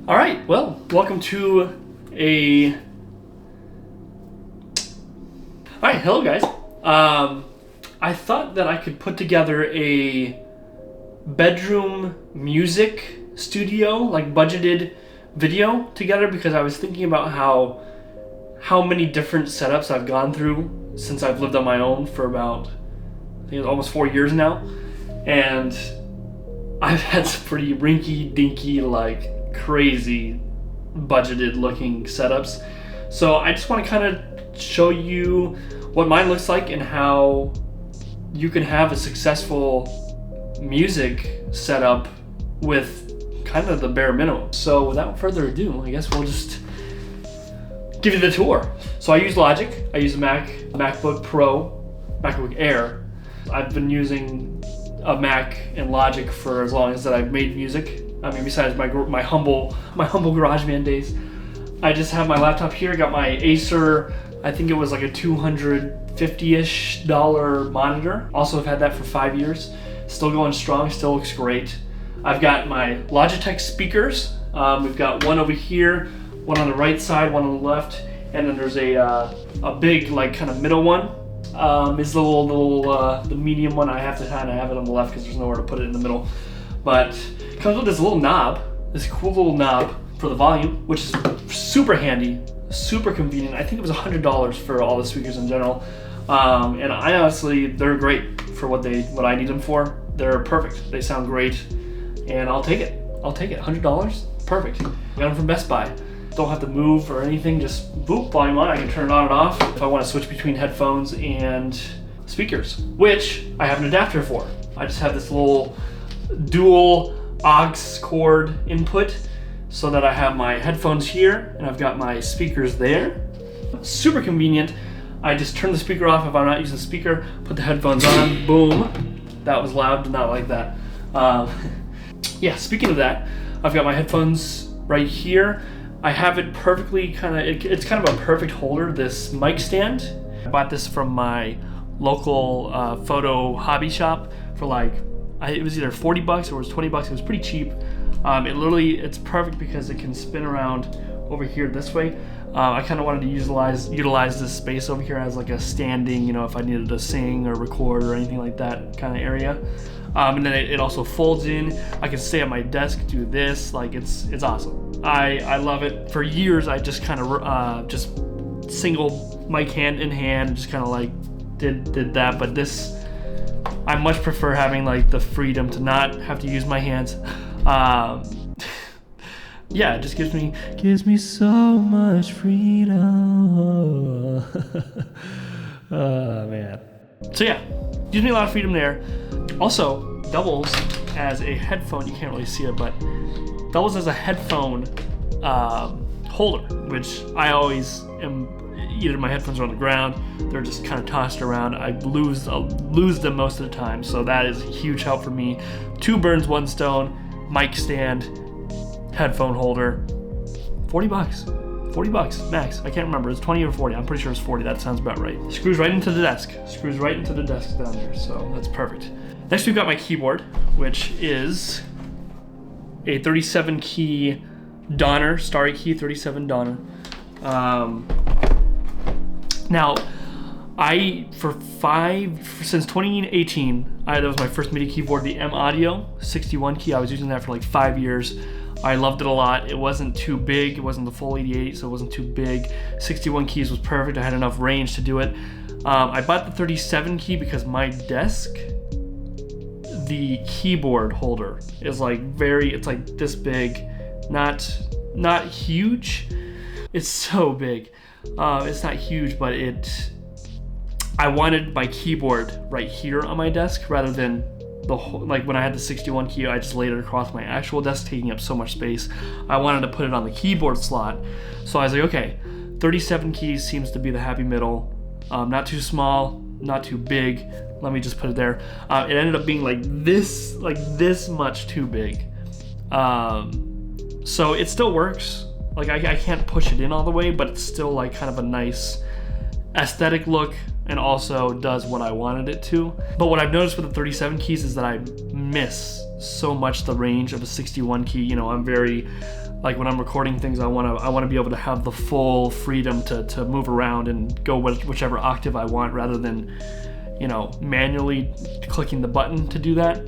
All right, well, welcome to All right, hello guys. I thought that I could put together a bedroom music studio, like budgeted video together, because I was thinking about how many different setups I've gone through since I've lived on my own for about, I think it's almost 4 years now. And I've had some pretty rinky-dinky, like crazy budgeted looking setups. So I just want to kind of show you what mine looks like and how you can have a successful music setup with kind of the bare minimum. So without further ado, I guess we'll just give you the tour. So I use Logic. I use a MacBook Pro, MacBook Air. I've been using a Mac and Logic for as long as that I've made music. I mean, besides my humble GarageBand days. I just have my laptop here. Got my Acer, I think it was like a $250-ish monitor. Also have had that for 5 years. Still going strong, still looks great. I've got my Logitech speakers. We've got one over here, one on the right side, one on the left, and then there's a big, like, kind of middle one. Is the the medium one. I have to kind of have it on the left because there's nowhere to put it in the middle. But it comes with this little knob, this cool little knob for the volume, which is super handy, super convenient. I think it was $100 for all the speakers in general. And I honestly, they're great for what I need them for. They're perfect. They sound great, and I'll take it. I'll take it. $100, perfect. Got them from Best Buy. Don't have to move or anything, just boop, volume on. I can turn it on and off if I want to switch between headphones and speakers, which I have an adapter for. I just have this little dual aux cord input so that I have my headphones here and I've got my speakers there. Super convenient. I just turn the speaker off if I'm not using the speaker, put the headphones on, boom. That was loud, did not like that. Yeah, speaking of that, I've got my headphones right here. I have it perfectly it's kind of a perfect holder, this mic stand. I bought this from my local photo hobby shop for like, it was either 40 bucks or it was 20 bucks. It was pretty cheap. It's perfect because it can spin around over here this way. I kind of wanted to utilize this space over here as like a standing, if I needed to sing or record or anything like that kind of area. And then it also folds in. I can stay at my desk, do this, like it's awesome. I love it. For years, I just kind of just single mic hand in hand, just kind of like did that. But this, I much prefer having like the freedom to not have to use my hands. Yeah, it just gives me so much freedom. Oh man. So yeah, gives me a lot of freedom there. Also doubles as a headphone. You can't really see it, but doubles as a headphone holder, which I always am. Either my headphones are on the ground, they're just kind of tossed around. I lose them most of the time, so that is a huge help for me. 2 birds, 1 stone. Mic stand, headphone holder, 40 bucks. 40 bucks max. I can't remember. It's 20 or 40. I'm pretty sure it's 40. That sounds about right. Screws right into the desk. Screws right into the desk down there. So that's perfect. Next, we've got my keyboard, which is a 37 key Donner, Starry Key 37 Donner. Now, since 2018, that was my first MIDI keyboard, the M Audio 61 key. I was using that for like 5 years. I loved it a lot. It wasn't too big. It wasn't the full 88, so it wasn't too big. 61 keys was perfect. I had enough range to do it. I bought the 37 key because my desk, the keyboard holder is like it's like this big, not huge. It's so big. It's not huge, but I wanted my keyboard right here on my desk rather than like when I had the 61 key, I just laid it across my actual desk, taking up so much space. I wanted to put it on the keyboard slot. So I was like, okay, 37 keys seems to be the happy middle. Not too small, not too big. Let me just put it there. It ended up being like this much too big. So it still works. Like I can't push it in all the way, but it's still like kind of a nice aesthetic look and also does what I wanted it to. But what I've noticed with the 37 keys is that I miss so much the range of a 61 key. I'm very like when I'm recording things, I want to be able to have the full freedom to move around and go whichever octave I want, rather than, you know, manually clicking the button to do that.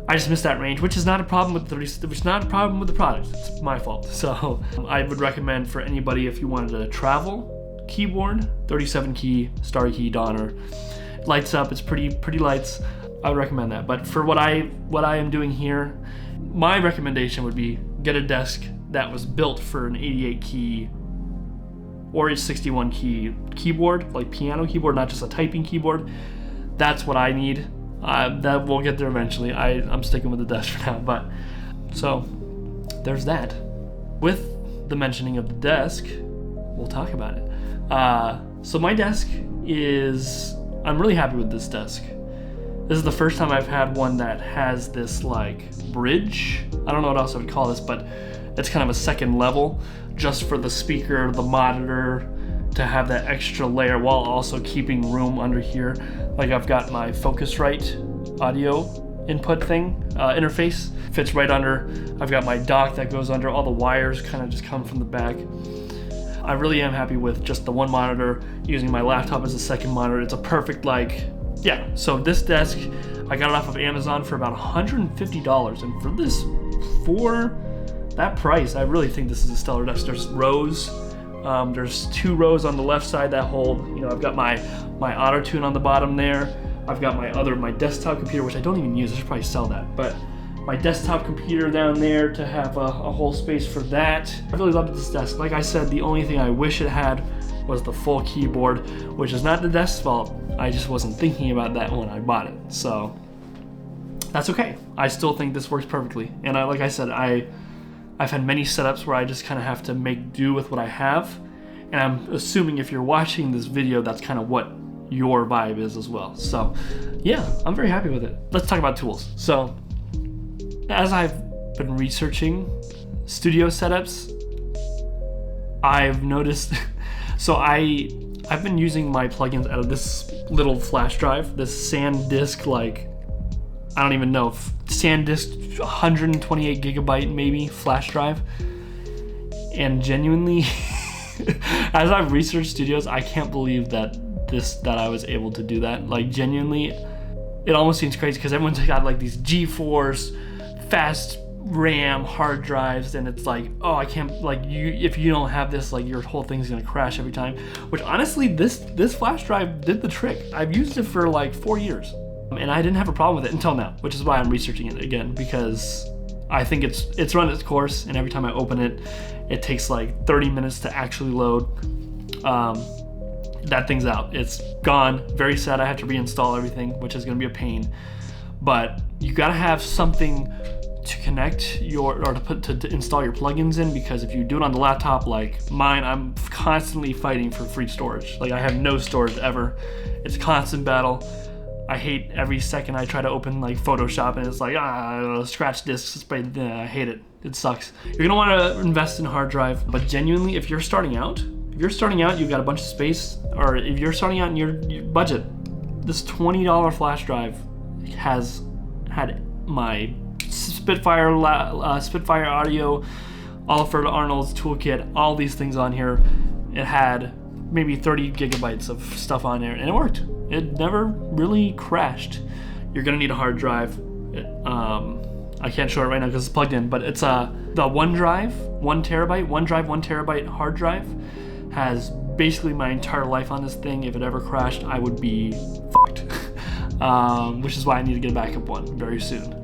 I just missed that range, which is not a problem with which is not a problem with the product. It's my fault. So I would recommend for anybody, if you wanted a travel keyboard, 37 key, Starry Key, Donner, lights up. It's pretty lights. I would recommend that. But for what I am doing here, my recommendation would be get a desk that was built for an 88 key or a 61 key keyboard, like piano keyboard, not just a typing keyboard. That's what I need. That we'll get there eventually. I'm sticking with the desk for now, but so there's that. With the mentioning of the desk, we'll talk about it. So my desk is, I'm really happy with this desk. This is the first time I've had one that has this like bridge. I don't know what else I would call this, but it's kind of a second level just for the speaker, the monitor, to have that extra layer while also keeping room under here. Like I've got my Focusrite audio input thing, interface, fits right under. I've got my dock that goes under. All the wires kind of just come from the back. I really am happy with just the one monitor, using my laptop as a second monitor. It's a perfect, like, yeah. So this desk, I got it off of Amazon for about $150, and for that price, I really think this is a stellar desk. There's rows. There's 2 rows on the left side that hold, you know, I've got my auto tune on the bottom there. I've got my desktop computer, which I don't even use. I should probably sell that, but my desktop computer down there to have a whole space for that. I really loved this desk. Like I said, the only thing I wish it had was the full keyboard, which is not the desk's fault. I just wasn't thinking about that when I bought it. So that's okay. I still think this works perfectly. And like I said, I've had many setups where I just kind of have to make do with what I have. And I'm assuming if you're watching this video, that's kind of what your vibe is as well. So yeah, I'm very happy with it. Let's talk about tools. So as I've been researching studio setups, I've noticed, so I've been using my plugins out of this little flash drive, this SanDisk, like, I don't even know, if SanDisk 128 gigabyte maybe flash drive. And genuinely, as I've researched studios, I can't believe that I was able to do that. Like, genuinely, it almost seems crazy because everyone's got like these GeForce fast RAM hard drives, and it's like, oh, I can't, like, if you don't have this, like, your whole thing's gonna crash every time. Which honestly, this flash drive did the trick. I've used it for like 4 years. And I didn't have a problem with it until now, which is why I'm researching it again, because I think it's run its course, and every time I open it, it takes like 30 minutes to actually load. That thing's out. It's gone. Very sad I have to reinstall everything, which is gonna be a pain. But you gotta have something to connect to install your plugins in, because if you do it on the laptop like mine, I'm constantly fighting for free storage. Like, I have no storage ever. It's a constant battle. I hate every second I try to open like Photoshop and it's like, scratch disks, but I hate it. It sucks. You're gonna wanna invest in a hard drive, but genuinely, if you're starting out, you've got a bunch of space, or if you're starting out in your budget, this $20 flash drive has had my Spitfire audio, Oliver Arnold's toolkit, all these things on here. It had maybe 30 gigabytes of stuff on there, and it worked. It never really crashed. You're gonna need a hard drive. I can't show it right now because it's plugged in, but it's the OneDrive, 1 terabyte hard drive has basically my entire life on this thing. If it ever crashed, I would be fucked. Which is why I need to get a backup one very soon.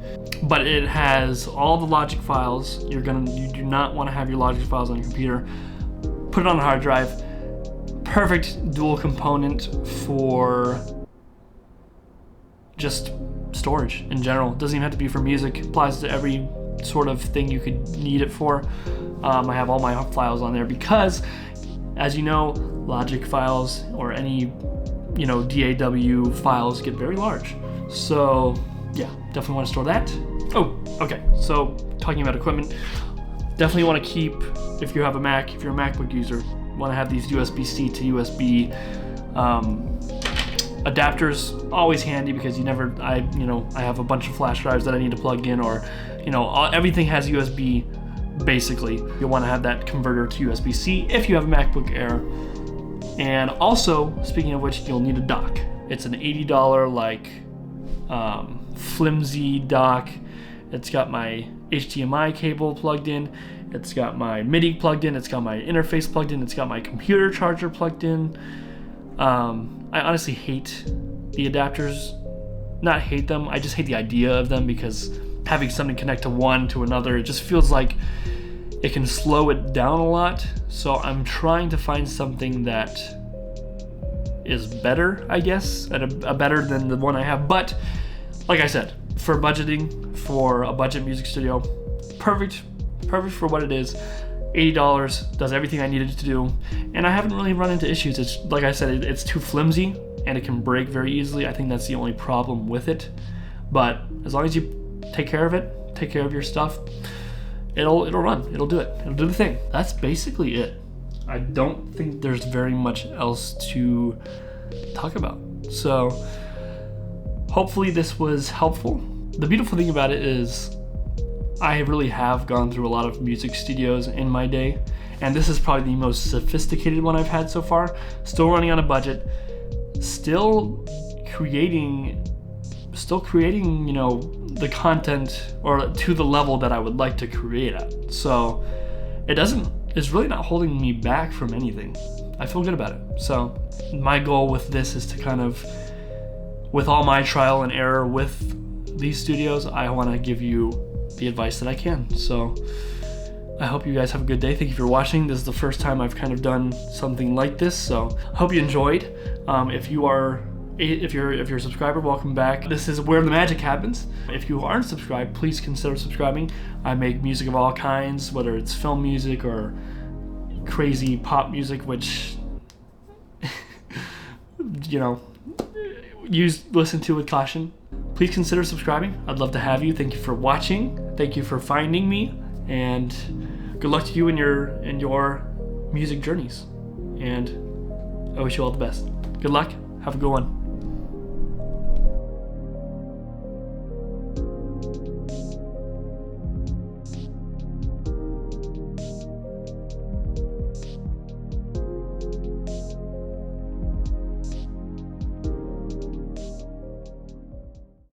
But it has all the Logic files. You do not want to have your Logic files on your computer. Put it on a hard drive. Perfect dual component for just storage in general. It doesn't even have to be for music. It applies to every sort of thing you could need it for. I have all my files on there because, as you know, Logic files or any, DAW files get very large. So yeah, definitely want to store that. Oh, okay. So talking about equipment, definitely want to keep, if you have a Mac, if you're a MacBook user, want to have these USB-C to USB adapters. Always handy because I have a bunch of flash drives that I need to plug in, or everything has USB basically. You'll want to have that converter to USB-C if you have a MacBook Air. And also, speaking of which, you'll need a dock. It's an $80 like flimsy dock. It's got my HDMI cable plugged in. It's got my MIDI plugged in. It's got my interface plugged in. It's got my computer charger plugged in. I honestly hate the adapters. Not hate them, I just hate the idea of them, because having something connect to one to another, it just feels like it can slow it down a lot. So I'm trying to find something that is better, I guess, and a better than the one I have. But like I said, for budgeting, for a budget music studio, perfect for what it is. $80 does everything I needed it to do, and I haven't really run into issues. It's like I said, it's too flimsy and it can break very easily. I think that's the only problem with it. But as long as you take care of it, take care of your stuff, it'll run. It'll do it. It'll do the thing. That's basically it. I don't think there's very much else to talk about. So hopefully this was helpful. The beautiful thing about it is I really have gone through a lot of music studios in my day, and this is probably the most sophisticated one I've had so far. Still running on a budget, still creating, you know, the content or to the level that I would like to create at. So it's really not holding me back from anything. I feel good about it. So my goal with this is to kind of, with all my trial and error with these studios, I want to give you the advice that I can. So I hope you guys have a good day. Thank you for watching. This is the first time I've kind of done something like this, so I hope you enjoyed. If you're a subscriber, welcome back. This is where the magic happens. If you aren't subscribed, please consider subscribing. I make music of all kinds, whether it's film music or crazy pop music, which you know, listen to with caution. Please consider subscribing. I'd love to have you. Thank you for watching. Thank you for finding me, and good luck to you in your music journeys. And I wish you all the best. Good luck. Have a good one.